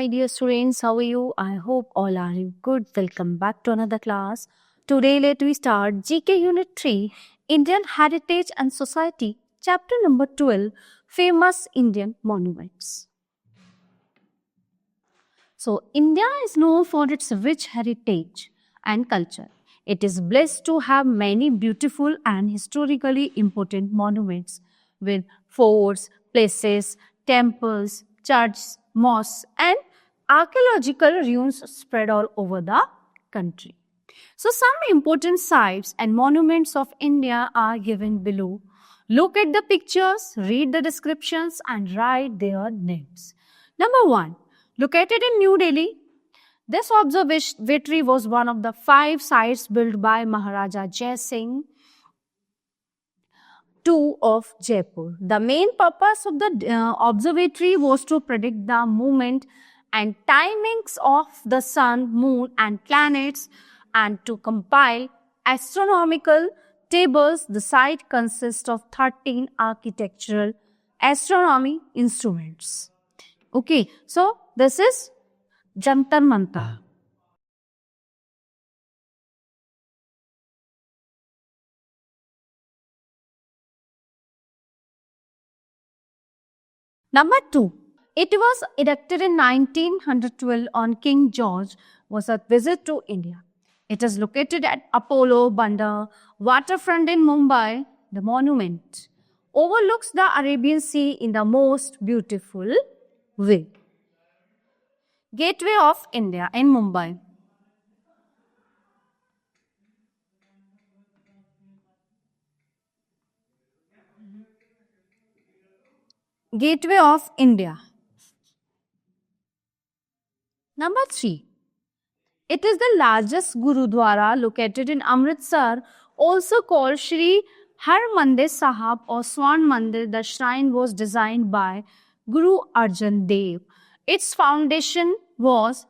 my dear students. How are you? I hope all are good. Welcome back to another class. Today, let we start GK Unit 3, Indian Heritage and Society, Chapter number 12, Famous Indian Monuments. So, India is known for its rich heritage and culture. It is blessed to have many beautiful and historically important monuments with forts, places, temples, churches, mosques, and archaeological ruins spread all over the country. So, some important sites and monuments of India are given below. Look at the pictures, read the descriptions, and write their names. Number 1. Located in New Delhi, this observatory was one of the 5 sites built by Maharaja Jai Singh II of Jaipur. The main purpose of the observatory was to predict the movement and timings of the sun, moon, and planets, and to compile astronomical tables. The site consists of 13 architectural astronomy instruments. Okay, so this is Jantar Mantar. Number 2. It was erected in 1912 on King George was a visit to India. It is located at Apollo Bandar waterfront in Mumbai. The monument overlooks the Arabian Sea in the most beautiful way. Gateway of India in Mumbai. Gateway of India. Number 3. It is the largest Gurudwara located in Amritsar, also called Shri Harmandir Sahib or Swan Mandir. The shrine was designed by Guru Arjan Dev. Its foundation was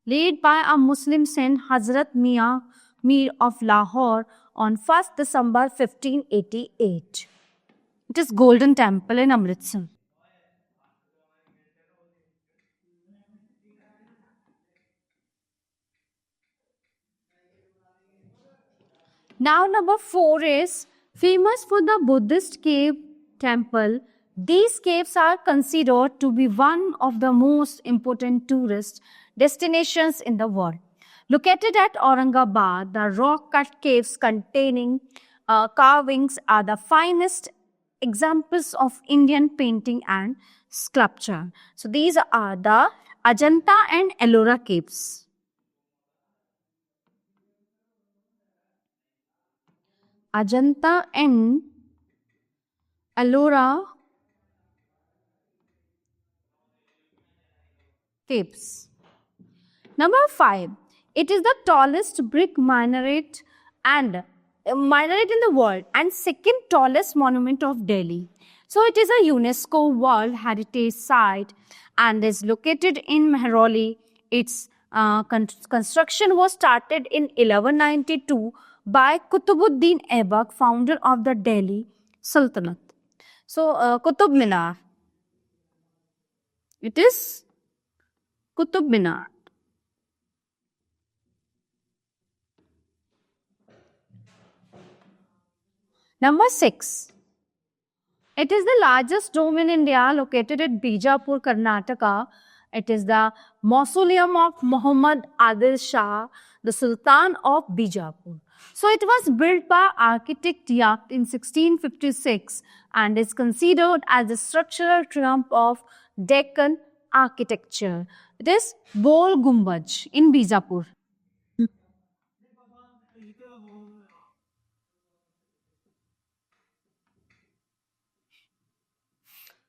laid by a Muslim saint, Hazrat Mir of Lahore, on 1st December 1588. It is Golden Temple in Amritsar. Now number 4 is famous for the Buddhist cave temple. These caves are considered to be one of the most important tourist destinations in the world. Located at Aurangabad, the rock-cut caves containing carvings are the finest examples of Indian painting and sculpture. So these are the Ajanta and Ellora caves. Ajanta and Ellora caves. Number 5. It is the tallest brick minaret in the world and second tallest monument of Delhi. So it is a UNESCO World Heritage Site and is located in Mehrauli. Its construction was started in 1192 by Qutubuddin Aibak, founder of the Delhi Sultanate. So, Qutub Minar. It is Qutub Minar. Number 6. It is the largest dome in India located at Bijapur, Karnataka. It is the mausoleum of Muhammad Adil Shah, the Sultan of Bijapur. So it was built by architect Yacht in 1656 and is considered as the structural triumph of Deccan architecture. It is Bol Gumbaj in Bijapur.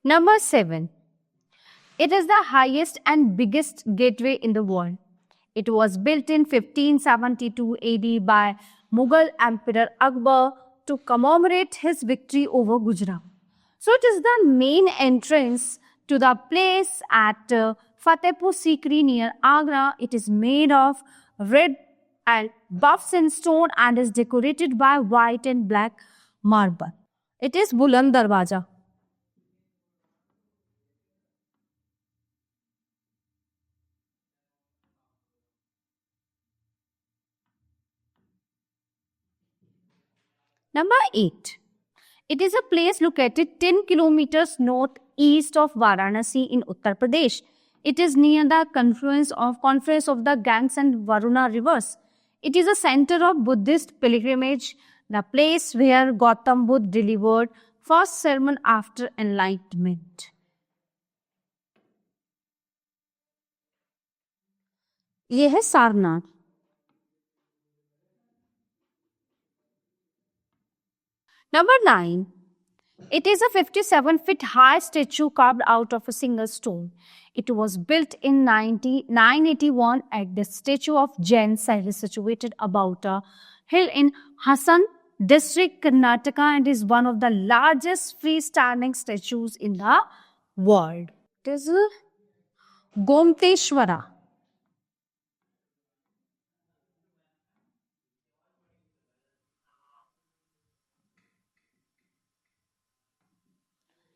Number 7. It is the highest and biggest gateway in the world. It was built in 1572 AD by Mughal Emperor Akbar to commemorate his victory over Gujarat. So it is the main entrance to the place at Fatehpur Sikri near Agra. It is made of red and buff sandstone and is decorated by white and black marble. It is Buland Darwaja. Number 8. It is a place located 10 kilometers northeast of Varanasi in Uttar Pradesh. It is near the confluence of the Ganges and Varuna rivers. It is a center of Buddhist pilgrimage, the place where Gautam Buddha delivered first sermon after enlightenment. ये है Sarnath. Number 9. It is a 57-feet high statue carved out of a single stone. It was built in 981 at the statue of Jain site is situated about a hill in Hassan district, Karnataka, and is one of the largest freestanding statues in the world. It is Gomteshwara.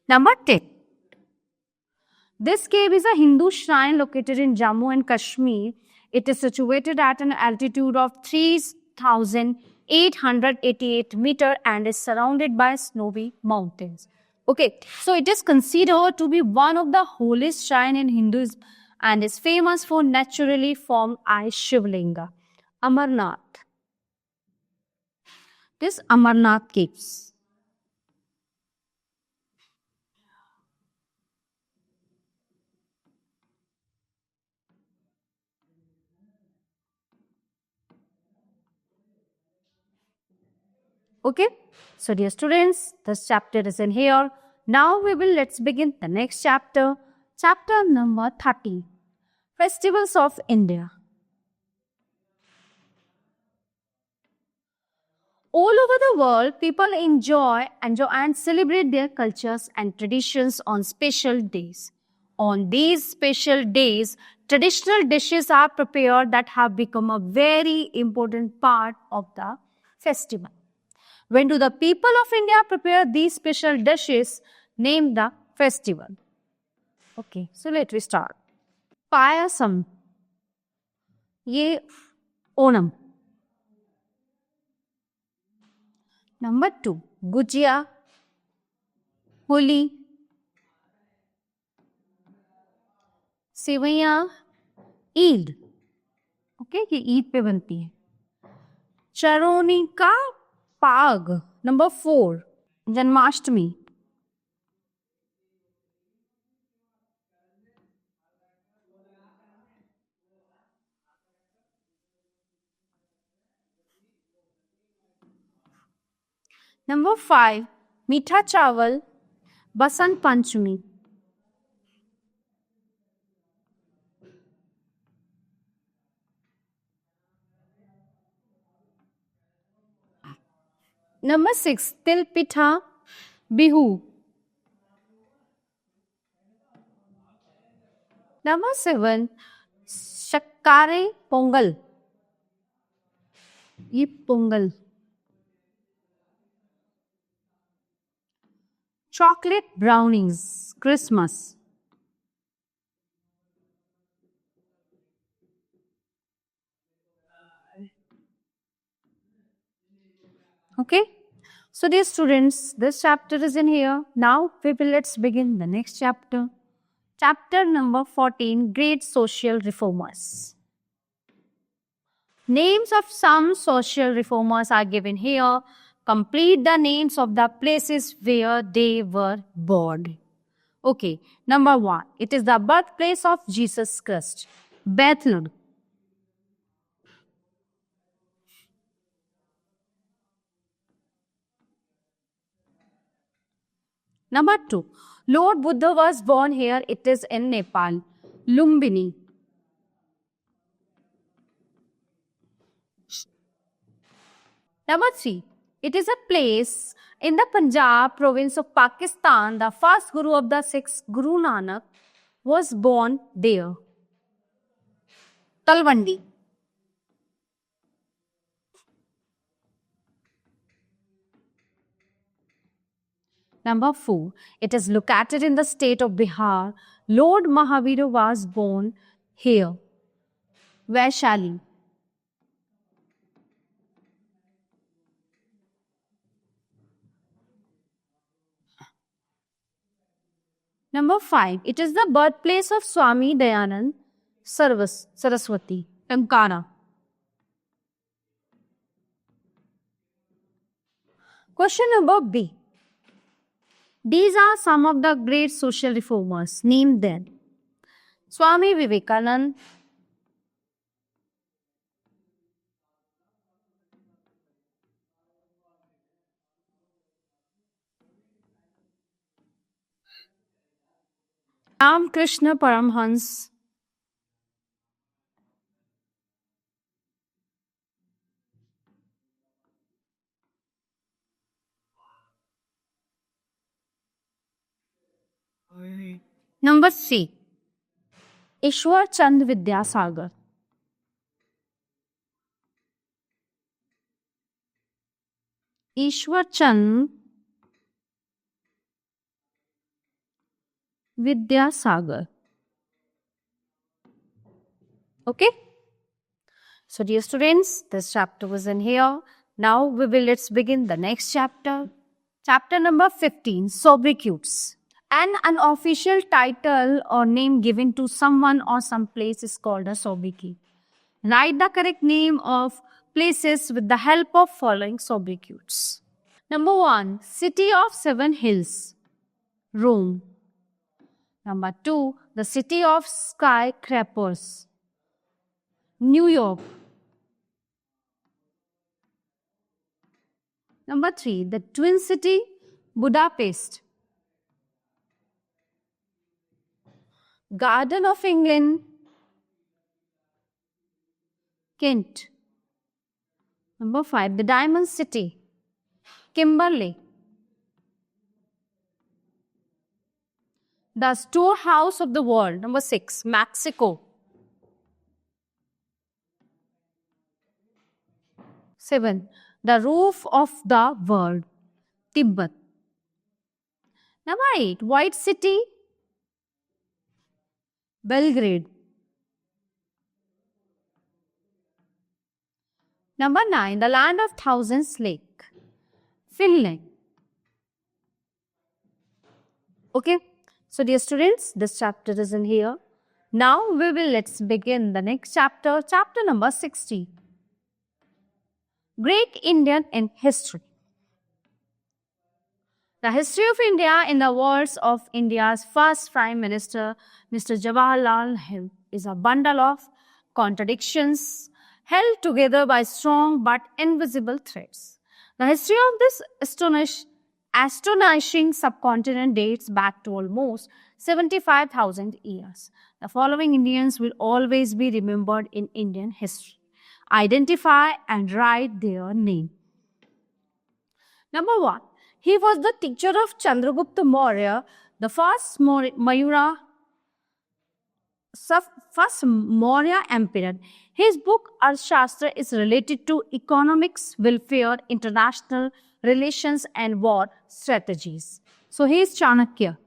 Number 10. This cave is a Hindu shrine located in Jammu and Kashmir. It is situated at an altitude of 3,888 meters and is surrounded by snowy mountains. Okay, so it is considered to be one of the holiest shrine in Hinduism and is famous for naturally formed ice Shivlinga. Amarnath. This Amarnath caves. Okay, so dear students, this chapter is in here. Now let's begin the next chapter. Chapter number 30. Festivals of India. All over the world, people enjoy and celebrate their cultures and traditions on special days. On these special days, traditional dishes are prepared that have become a very important part of the festival. When do the people of India prepare these special dishes? Name the festival. Okay, so let me start. Payasam. Ye Onam. Number 2. Gujia. Holi. सेवैयाँ, Eid. Okay, ये ईद पे बनती है. चरोनी का पाग. Number 4. Janmashtami. Number 5. मीठा चावल. Basant Panchami. Number 6. Til Pitha, Bihu. Number 7. Shakkare Pongal. ये Pongal. Chocolate brownies, Christmas. Okay, so dear students, this chapter is in here. Now let's begin the next chapter. Chapter number 14, Great Social Reformers. Names of some social reformers are given here. Complete the names of the places where they were born. Okay, number 1, it is the birthplace of Jesus Christ, Bethlehem. Number 2, Lord Buddha was born here. It is in Nepal, Lumbini. Number 3, it is a place in the Punjab province of Pakistan. The first Guru of the Sikhs, Guru Nanak, was born there. Talwandi. Number 4, it is located in the state of Bihar. Lord Mahavira was born here, Vaishali. Number 5. It is the birthplace of Swami Dayanand Saraswati, Tankana. Question number B. These are some of the great social reformers. Name them. Swami Vivekanand, Ramakrishna Paramhans, number C. Ishwar Chand Vidyasagar. Ishwar Chand Vidyasagar. Okay? So, dear students, this chapter was in here. Now let's begin the next chapter. Chapter number 15, Sobriquets. An unofficial title or name given to someone or some place is called a sobriquet. Write the correct name of places with the help of following sobriquets. Number 1, City of Seven Hills, Rome. Number 2, the City of Skyscrapers, New York. Number 3, the Twin City, Budapest. Garden of England, Kent. Number 5, the Diamond City, Kimberley. The Storehouse of the World, number 6, Mexico. 7, the Roof of the World, Tibet. Number 8, White City, Belgrade. Number 9, the Land of Thousands Lake, Finland. Okay, so dear students, this chapter is in here. Now let's begin the next chapter, chapter number 60. Great Indian in History. The history of India in the words of India's first Prime Minister, Mr. Jawaharlal Nehru, is a bundle of contradictions held together by strong but invisible threads. The history of this astonishing subcontinent dates back to almost 75,000 years. The following Indians will always be remembered in Indian history. Identify and write their name. Number 1. He was the teacher of Chandragupta Maurya, the first Maurya emperor. His book Arthashastra is related to economics, welfare, international relations and war strategies. So he is Chanakya.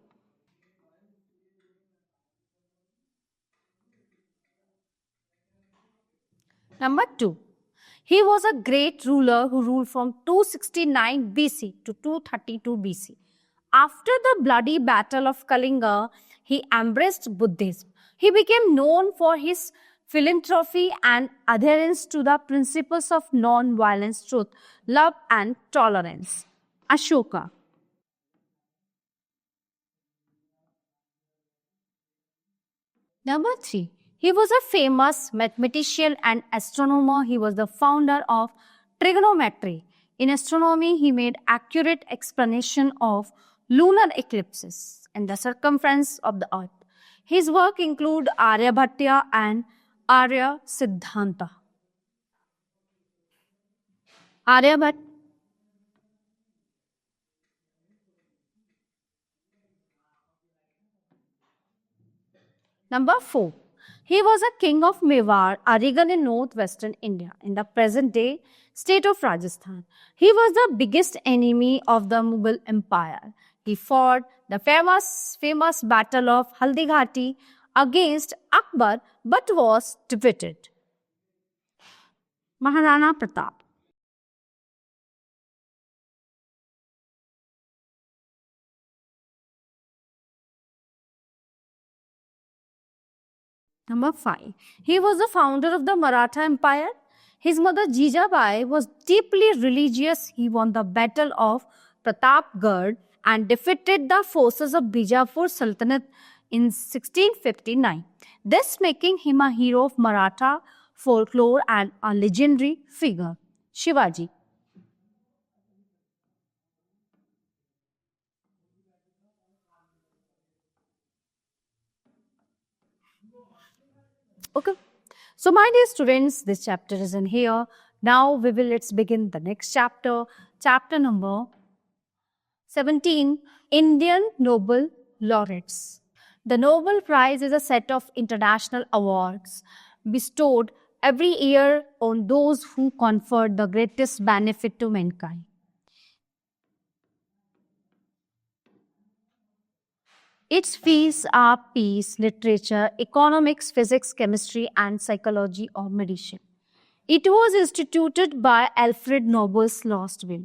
Number 2. He was a great ruler who ruled from 269 BC to 232 BC. After the bloody battle of Kalinga, he embraced Buddhism. He became known for his philanthropy and adherence to the principles of non-violence, truth, love and tolerance. Ashoka. Number 3. He was a famous mathematician and astronomer. He was the founder of trigonometry. In astronomy, he made accurate explanation of lunar eclipses and the circumference of the earth. His work include Aryabhatiya and Arya Siddhanta. Aryabhat. Number 4. He was a king of Mewar, a region in northwestern India, in the present-day state of Rajasthan. He was the biggest enemy of the Mughal Empire. He fought the famous battle of Haldighati against Akbar but was defeated. Maharana Pratap. Number 5. He was the founder of the Maratha Empire. His mother Jijabai was deeply religious. He won the Battle of Pratapgarh and defeated the forces of Bijapur Sultanate in 1659. This making him a hero of Maratha folklore and a legendary figure. Shivaji. Okay. So, my dear students, this chapter is in here. Now let's begin the next chapter. Chapter number 17. Indian Nobel Laureates. The Nobel Prize is a set of international awards bestowed every year on those who conferred the greatest benefit to mankind. Its fields are peace, literature, economics, physics, chemistry, and psychology or medicine. It was instituted by Alfred Nobel's last will.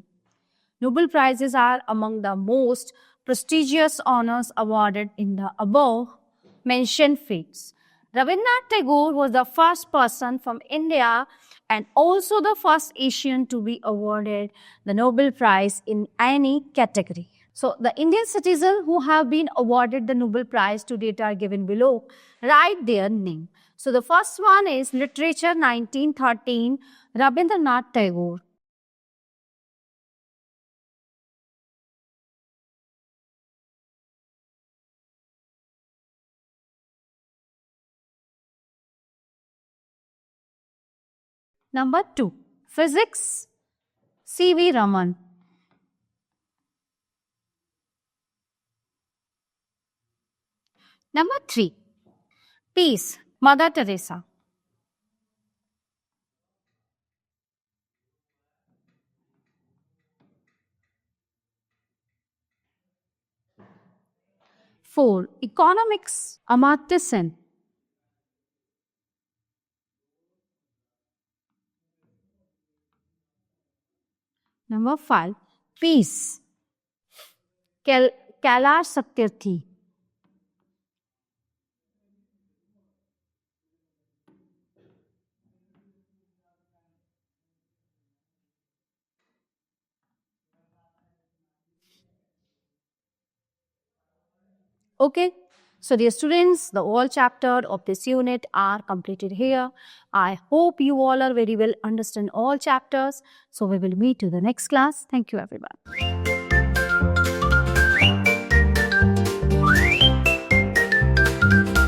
Nobel Prizes are among the most prestigious honors awarded in the above mentioned fields. Rabindranath Tagore was the first person from India and also the first Asian to be awarded the Nobel Prize in any category. So, the Indian citizens who have been awarded the Nobel Prize to date are given below. Write their name. So, the first one is Literature 1913, Rabindranath Tagore. Number 2, Physics, C.V. Raman. Number 3, Peace, Mother Teresa. Four, Economics, Amartya Sen. Number 5, Peace, Kailash Satyarthi. Okay. So, dear students, the all chapter of this unit are completed here. I hope you all are very well understand all chapters. So, we will meet to the next class. Thank you, everyone.